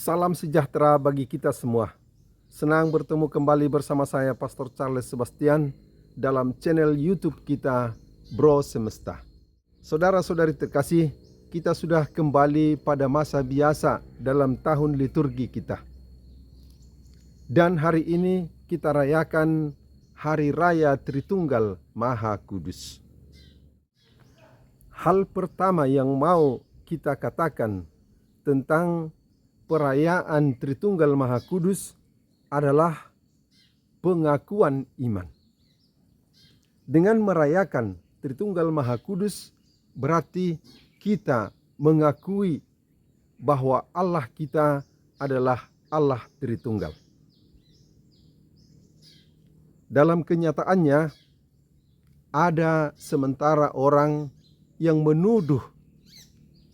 Salam sejahtera bagi kita semua. Senang bertemu kembali bersama saya Pastor Charles Sebastian dalam channel YouTube kita Bro Semesta. Saudara-saudari terkasih, kita sudah kembali pada masa biasa dalam tahun liturgi kita. Dan hari ini kita rayakan Hari Raya Tritunggal Maha Kudus. Hal pertama yang mau kita katakan tentang perayaan Tritunggal Maha Kudus adalah pengakuan iman. Dengan merayakan Tritunggal Maha Kudus berarti kita mengakui bahwa Allah kita adalah Allah Tritunggal. Dalam kenyataannya ada sementara orang yang menuduh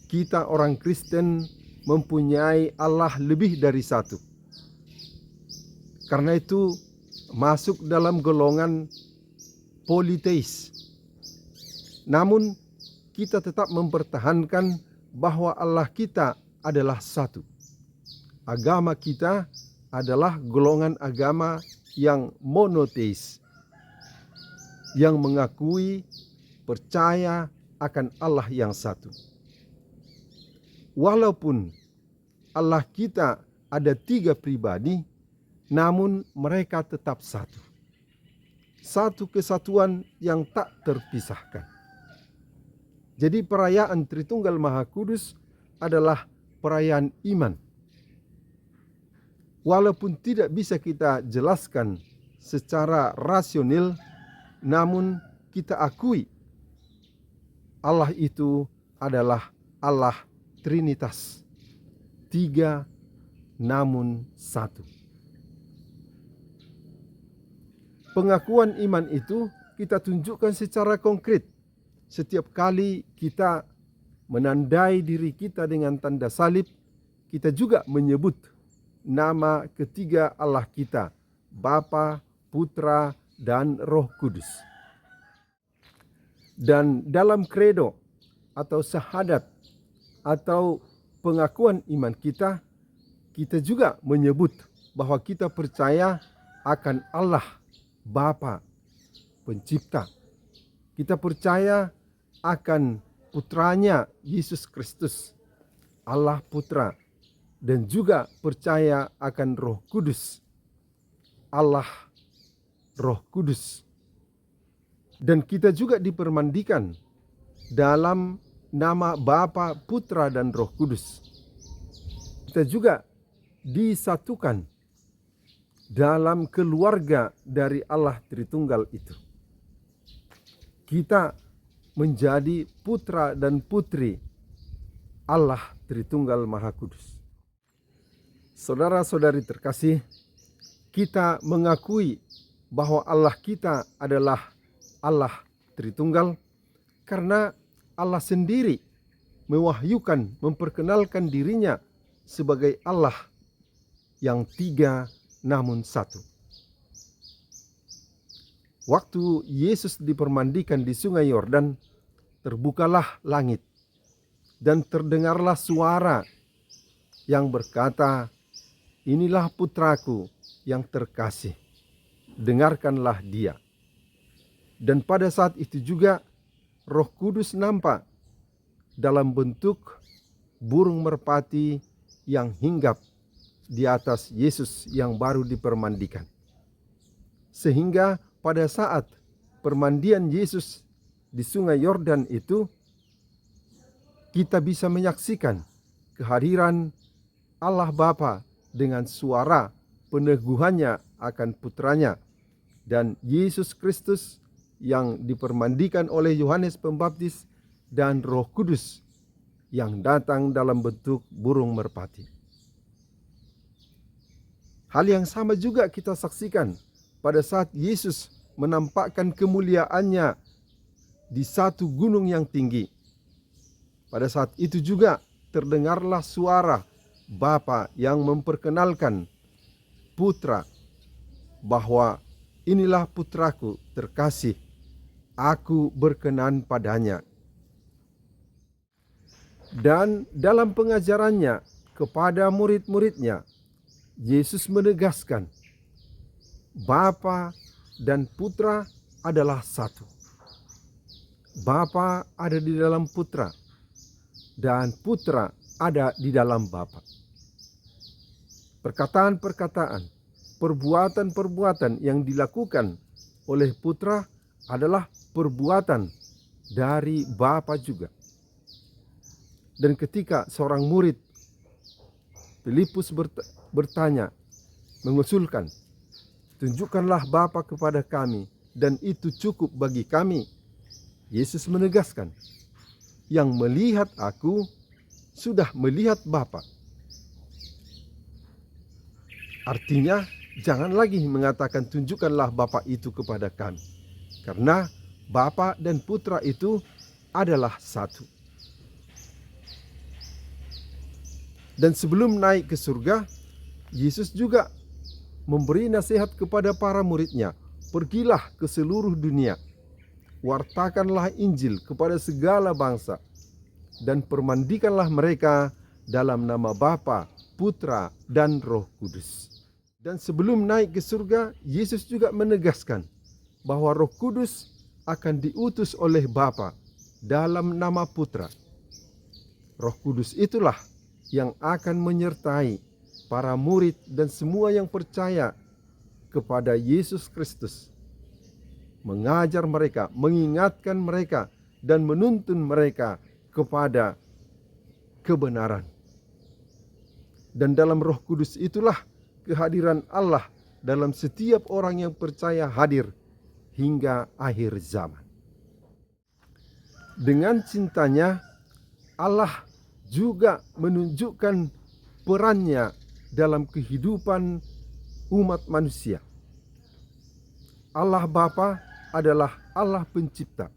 kita orang Kristen mempunyai Allah lebih dari satu. Karena itu masuk dalam golongan politeis. Namun kita tetap mempertahankan bahwa Allah kita adalah satu. Agama kita adalah golongan agama yang monoteis, yang mengakui, percaya akan Allah yang satu. Walaupun Allah kita ada 3 pribadi, namun mereka tetap satu. Satu kesatuan yang tak terpisahkan. Jadi perayaan Tritunggal Maha Kudus adalah perayaan iman. Walaupun tidak bisa kita jelaskan secara rasional, namun kita akui Allah itu adalah Allah Trinitas, 3 namun 1. Pengakuan iman itu kita tunjukkan secara konkret. Setiap kali kita menandai diri kita dengan tanda salib, kita juga menyebut nama ketiga Allah kita, Bapa, Putra, dan Roh Kudus. Dan dalam kredo atau syahadat atau pengakuan iman kita juga menyebut bahwa kita percaya akan Allah Bapa Pencipta. Kita percaya akan putranya Yesus Kristus, Allah Putra, dan juga percaya akan Roh Kudus, Allah Roh Kudus. Dan kita juga dipermandikan dalam nama Bapa, Putra, dan Roh Kudus. Kita juga disatukan dalam keluarga dari Allah Tritunggal itu. Kita menjadi putra dan putri Allah Tritunggal Maha Kudus. Saudara-saudari terkasih, kita mengakui bahwa Allah kita adalah Allah Tritunggal karena Allah sendiri mewahyukan, memperkenalkan dirinya sebagai Allah yang 3 namun 1. Waktu Yesus dipermandikan di Sungai Yordan, terbukalah langit dan terdengarlah suara yang berkata, "Inilah putraku yang terkasih, dengarkanlah dia." Dan pada saat itu juga Roh Kudus nampak dalam bentuk burung merpati yang hinggap di atas Yesus yang baru dipermandikan. Sehingga pada saat permandian Yesus di Sungai Yordan itu, kita bisa menyaksikan kehadiran Allah Bapa dengan suara peneguhannya akan putranya, dan Yesus Kristus yang dipermandikan oleh Yohanes Pembaptis, dan Roh Kudus yang datang dalam bentuk burung merpati. Hal yang sama juga kita saksikan pada saat Yesus menampakkan kemuliaannya di satu gunung yang tinggi. Pada saat itu juga terdengarlah suara Bapa yang memperkenalkan Putra bahwa inilah putraku terkasih, aku berkenan padanya. Dan dalam pengajarannya kepada murid-muridnya, Yesus menegaskan Bapa dan Putra adalah satu. Bapa ada di dalam Putra dan Putra ada di dalam Bapa. Perkataan-perkataan, perbuatan-perbuatan yang dilakukan oleh Putra adalah perbuatan dari Bapa juga. Dan ketika seorang murid Filipus bertanya, mengusulkan, tunjukkanlah Bapa kepada kami dan itu cukup bagi kami. Yesus menegaskan, yang melihat aku sudah melihat Bapa. Artinya, jangan lagi mengatakan tunjukkanlah Bapa itu kepada kami. Karena Bapa dan Putra itu adalah satu. Dan sebelum naik ke surga, Yesus juga memberi nasihat kepada para muridnya. Pergilah ke seluruh dunia, wartakanlah Injil kepada segala bangsa, dan permandikanlah mereka dalam nama Bapa, Putra, dan Roh Kudus. Dan sebelum naik ke surga, Yesus juga menegaskan bahwa Roh Kudus akan diutus oleh Bapa dalam nama Putra. Roh Kudus itulah yang akan menyertai para murid dan semua yang percaya kepada Yesus Kristus, mengajar mereka, mengingatkan mereka, dan menuntun mereka kepada kebenaran. Dan dalam Roh Kudus itulah kehadiran Allah dalam setiap orang yang percaya hadir hingga akhir zaman. Dengan cintanya, Allah juga menunjukkan perannya dalam kehidupan umat manusia. Allah Bapa adalah Allah pencipta.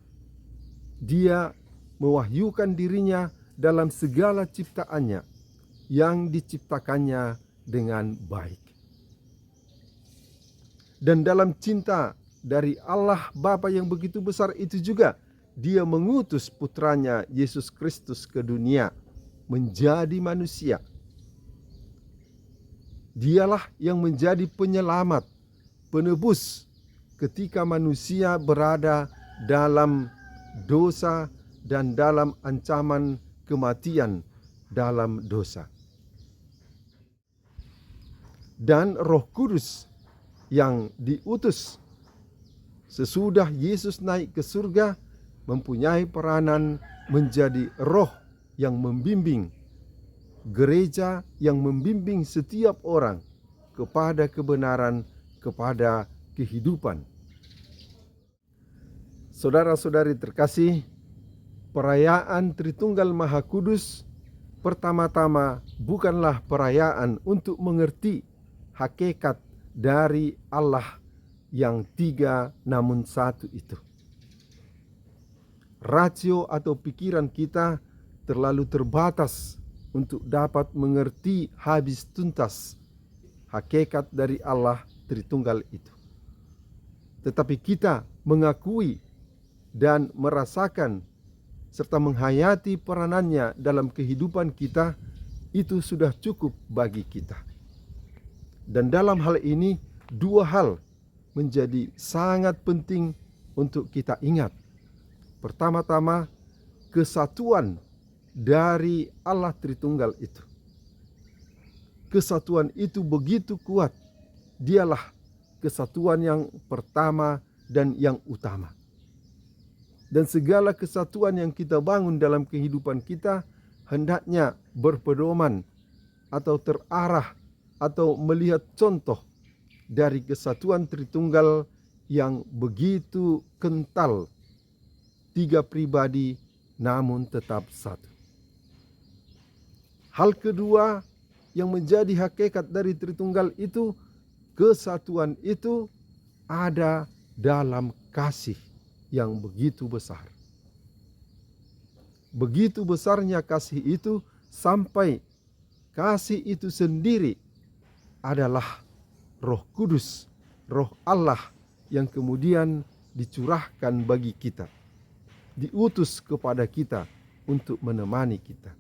Dia mewahyukan dirinya dalam segala ciptaannya yang diciptakannya dengan baik. Dan dalam cinta dari Allah Bapa yang begitu besar itu juga, Dia mengutus putranya Yesus Kristus ke dunia menjadi manusia. Dialah yang menjadi penyelamat, penebus ketika manusia berada dalam dosa dan dalam ancaman kematian dalam dosa. Dan Roh Kudus yang diutus sesudah Yesus naik ke surga mempunyai peranan menjadi roh yang membimbing gereja, yang membimbing setiap orang kepada kebenaran, kepada kehidupan. Saudara-saudari terkasih, perayaan Tritunggal Maha Kudus pertama-tama bukanlah perayaan untuk mengerti hakikat dari Allah yang tiga namun satu itu. Rasio atau pikiran kita terlalu terbatas untuk dapat mengerti habis tuntas hakikat dari Allah Tritunggal itu. Tetapi kita mengakui dan merasakan serta menghayati peranannya dalam kehidupan kita, itu sudah cukup bagi kita. Dan dalam hal ini, dua hal menjadi sangat penting untuk kita ingat. Pertama-tama, kesatuan dari Allah Tritunggal itu. Kesatuan itu begitu kuat. Dialah kesatuan yang pertama dan yang utama. Dan segala kesatuan yang kita bangun dalam kehidupan kita hendaknya berpedoman atau terarah atau melihat contoh dari kesatuan Tritunggal yang begitu kental, tiga pribadi namun tetap satu. Hal kedua yang menjadi hakikat dari Tritunggal itu, kesatuan itu ada dalam kasih yang begitu besar. Begitu besarnya kasih itu sampai kasih itu sendiri adalah Roh Kudus, Roh Allah yang kemudian dicurahkan bagi kita, diutus kepada kita untuk menemani kita.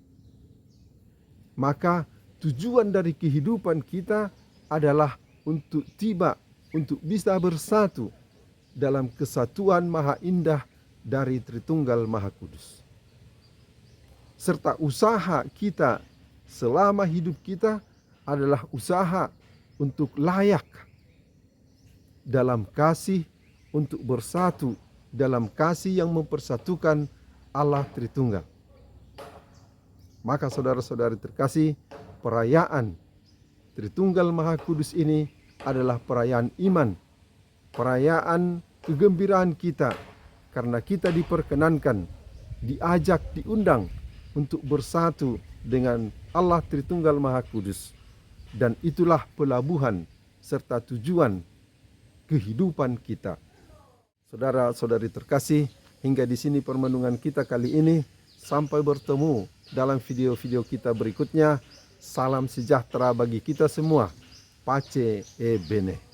Maka tujuan dari kehidupan kita adalah untuk bisa bersatu dalam kesatuan maha indah dari Tritunggal Maha Kudus. Serta usaha kita selama hidup kita adalah usaha untuk layak dalam kasih, untuk bersatu dalam kasih yang mempersatukan Allah Tritunggal. Maka saudara-saudari terkasih, perayaan Tritunggal Maha Kudus ini adalah perayaan iman, perayaan kegembiraan kita, karena kita diperkenankan, diajak, diundang untuk bersatu dengan Allah Tritunggal Maha Kudus. Dan itulah pelabuhan serta tujuan kehidupan kita. Saudara-saudari terkasih, hingga di sini permenungan kita kali ini. Sampai bertemu dalam video-video kita berikutnya. Salam sejahtera bagi kita semua. Pace e bene.